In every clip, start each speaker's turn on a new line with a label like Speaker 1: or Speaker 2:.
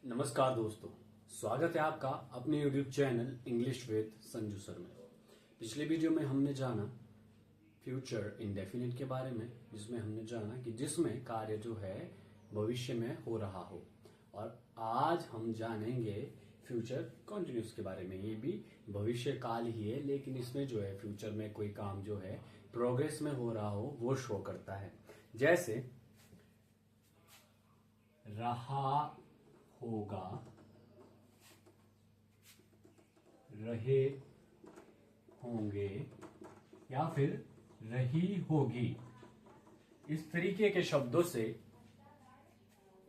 Speaker 1: नमस्कार दोस्तों, स्वागत है आपका अपने YouTube channel English with Sanju sir में। पिछले वीडियो में हमने जाना फ्यूचर इंडेफिनिट के बारे में, जिसमें हमने जाना कि जिसमें कार्य जो है भविष्य में हो रहा हो, और आज हम जानेंगे फ्यूचर कॉन्टिन्यूस के बारे में। ये भी भविष्य काल ही है, लेकिन इसमें जो है फ्यूचर में कोई काम जो है प्रोग्रेस में हो रहा हो वो शो करता है। जैसे रहा होगा, रहे होंगे या फिर रही होगी, इस तरीके के शब्दों से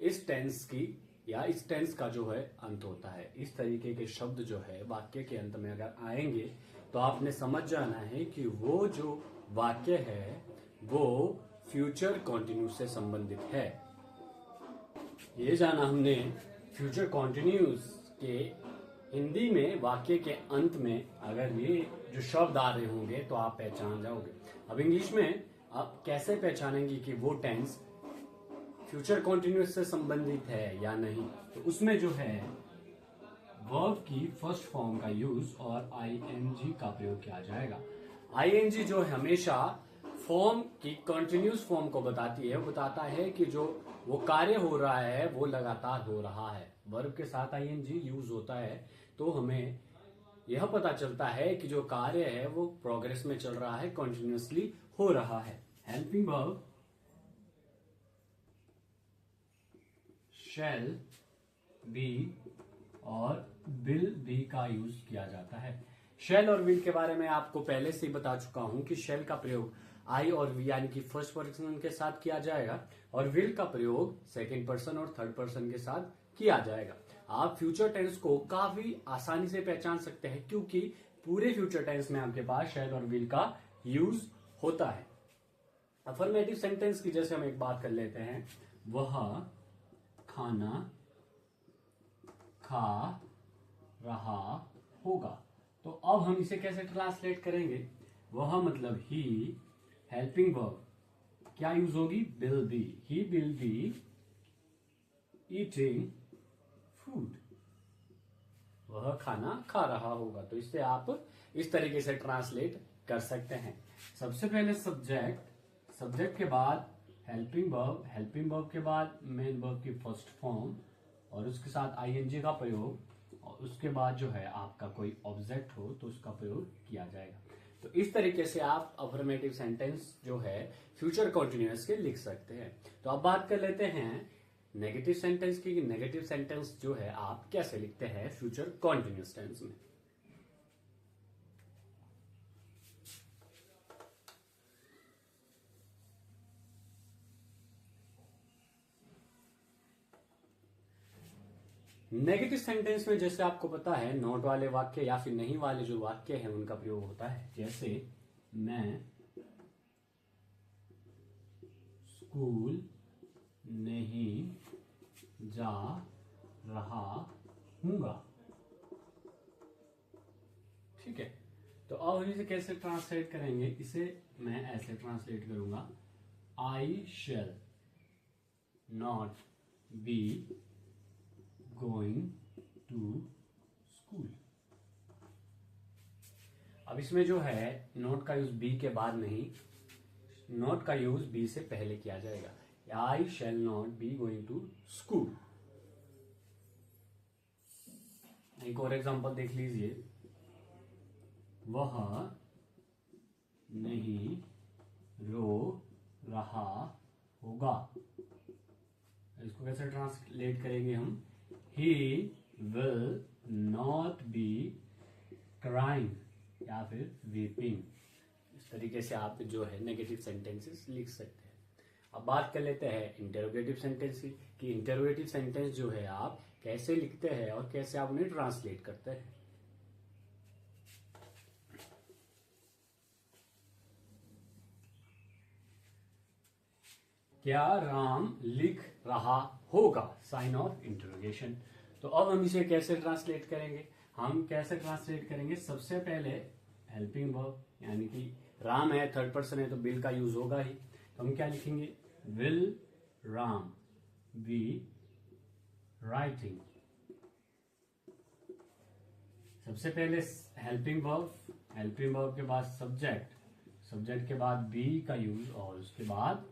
Speaker 1: इस टेंस की या इस टेंस का जो है अंत होता है। इस तरीके के शब्द जो है वाक्य के अंत में अगर आएंगे तो आपने समझ जाना है कि वो जो वाक्य है वो फ्यूचर कॉन्टिन्यूस से संबंधित है। ये जाना हमने फ्यूचर कॉन्टिन्यूस के हिंदी में वाक्य के अंत में अगर ये जो शब्द आ रहे होंगे तो आप पहचान जाओगे। अब इंग्लिश में आप कैसे पहचानेंगे कि वो टेंस फ्यूचर कॉन्टिन्यूस से संबंधित है या नहीं? तो उसमें जो है वर्ब की फर्स्ट फॉर्म का यूज और आईएनजी का प्रयोग किया जाएगा। आईएनजी जो है हमेशा फॉर्म की कंटिन्यूस फॉर्म को बताती है, वो बताता है कि जो वो कार्य हो रहा है वो लगातार हो रहा है। वर्ब के साथ आईएनजी यूज होता है तो हमें यह पता चलता है कि जो कार्य है वो प्रोग्रेस में चल रहा है, कंटिन्यूसली हो रहा है। हेल्पिंग वर्ब शैल बी और विल बी का यूज किया जाता है। शैल और विल के बारे में आपको पहले से ही बता चुका हूं कि शैल का प्रयोग आई और वी यानी कि फर्स्ट पर्सन के साथ किया जाएगा, और विल का प्रयोग सेकंड पर्सन और थर्ड पर्सन के साथ किया जाएगा। आप फ्यूचर टेंस को काफी आसानी से पहचान सकते हैं क्योंकि पूरे फ्यूचर टेंस में आपके पास शैल और विल का यूज होता है। अफर्मेटिव सेंटेंस की जैसे हम एक बात कर लेते हैं, वह खाना खा रहा होगा। तो अब हम इसे कैसे ट्रांसलेट करेंगे? वह मतलब ही, हेल्पिंग वर्ब क्या यूज होगी? Will be. He will be eating food. वह खाना खा रहा होगा। तो इससे आप इस तरीके से ट्रांसलेट कर सकते हैं। सबसे पहले सब्जेक्ट, सब्जेक्ट के बाद हेल्पिंग वर्ब, हेल्पिंग वर्ब के बाद मेन वर्ब की फर्स्ट फॉर्म और उसके साथ आईएनजी का प्रयोग, और उसके बाद जो है आपका कोई ऑब्जेक्ट हो तो उसका प्रयोग किया जाएगा। तो इस तरीके से आप अफर्मेटिव सेंटेंस जो है फ्यूचर कॉन्टिन्यूअस के लिख सकते हैं। तो अब बात कर लेते हैं नेगेटिव सेंटेंस की। नेगेटिव सेंटेंस जो है आप कैसे लिखते हैं फ्यूचर कॉन्टिन्यूअस टेंस में? नेगेटिव सेंटेंस में जैसे आपको पता है नॉट वाले वाक्य या फिर नहीं वाले जो वाक्य हैं उनका प्रयोग होता है। जैसे मैं स्कूल नहीं जा रहा हूंगा। ठीक है, तो अब हम इसे कैसे ट्रांसलेट करेंगे? इसे मैं ऐसे ट्रांसलेट करूंगा, I shall not be going to school. अब इसमें जो है नॉट का यूज बी के बाद नहीं, नॉट का यूज बी से पहले किया जाएगा। I shall not be going to school. एक और एग्जांपल देख लीजिए, वह नहीं रो रहा होगा। इसको कैसे ट्रांसलेट करेंगे हम? He will not be crying या फिर वीपिंग। इस तरीके से आप जो है नेगेटिव सेंटेंसेस लिख सकते हैं। अब बात कर लेते हैं इंटरोगेटिव सेंटेंस की कि इंटरोगेटिव सेंटेंस जो है आप कैसे लिखते हैं और कैसे आप उन्हें ट्रांसलेट करते हैं। क्या राम लिख रहा होगा? Sign of interrogation. तो अब हम इसे कैसे ट्रांसलेट करेंगे? हम कैसे ट्रांसलेट करेंगे? सबसे पहले हेल्पिंग वर्ब यानी कि राम है, थर्ड पर्सन है तो विल का यूज होगा ही। तो हम क्या लिखेंगे? विल राम बी राइटिंग सबसे पहले हेल्पिंग वर्ब के बाद सब्जेक्ट के बाद बी का यूज, और उसके बाद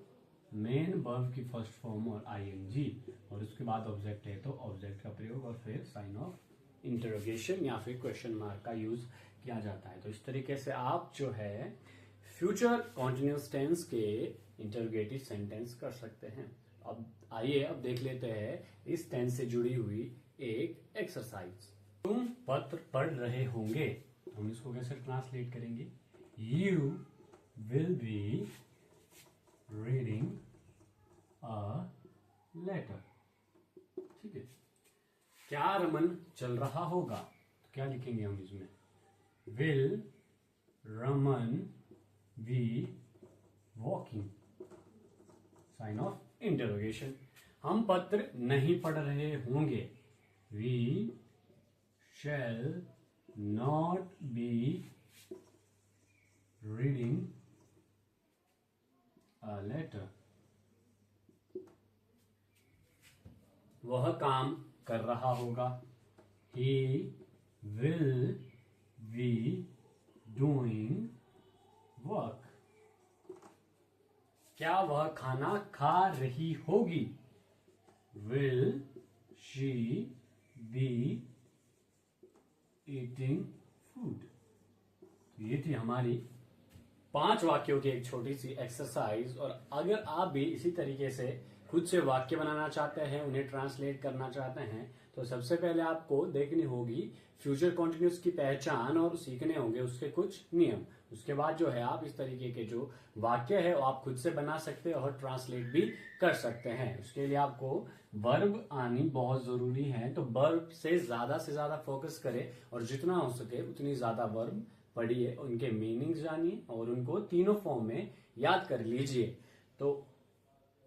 Speaker 1: मेन वर्ब की फर्स्ट फॉर्म और आईएनजी, और उसके बाद ऑब्जेक्ट है तो ऑब्जेक्ट का प्रयोग, और फिर साइन ऑफ इंटरोगेशन या फिर क्वेश्चन मार्क का यूज किया जाता है। तो इस तरीके से आप जो है फ्यूचर कॉन्टिन्यूअस टेंस के इंटरोगेटिव सेंटेंस कर सकते हैं। अब आइए अब देख लेते हैं इस टेंस से जुड़ी हुई एक एक्सरसाइज। तुम पत्र पढ़ रहे होंगे, हम इसको कैसे ट्रांसलेट करेंगे? You will be reading a letter. ठीक है। क्या रमन चल रहा होगा? तो क्या लिखेंगे हम इसमें? Will Raman be walking, sign of interrogation. हम पत्र नहीं पढ़ रहे होंगे, we shall not be reading a letter. वह काम कर रहा होगा, he will be doing work. क्या वह खाना खा रही होगी? will she be eating food? तो ये थी हमारी 5 वाक्यों की एक छोटी सी एक्सरसाइज। और अगर आप भी इसी तरीके से खुद से वाक्य बनाना चाहते हैं, उन्हें ट्रांसलेट करना चाहते हैं, तो सबसे पहले आपको देखनी होगी फ्यूचर कॉन्टिन्यूअस की पहचान और सीखने होंगे उसके कुछ नियम। उसके बाद जो है आप इस तरीके के जो वाक्य है वो आप खुद से बना सकते हैं और ट्रांसलेट भी कर सकते हैं। उसके लिए आपको वर्ब आनी बहुत जरूरी है, तो वर्ब से ज्यादा फोकस करें और जितना हो सके उतनी ज्यादा वर्ब पढ़िए, उनके मीनिंग जानिए और उनको तीनों फॉर्म में याद कर लीजिए। तो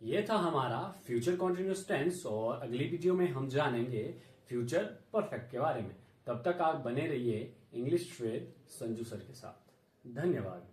Speaker 1: ये था हमारा फ्यूचर कॉन्टिन्यूअस टेंस, और अगली वीडियो में हम जानेंगे फ्यूचर परफेक्ट के बारे में। तब तक आप बने रहिए इंग्लिश विद संजू सर के साथ। धन्यवाद।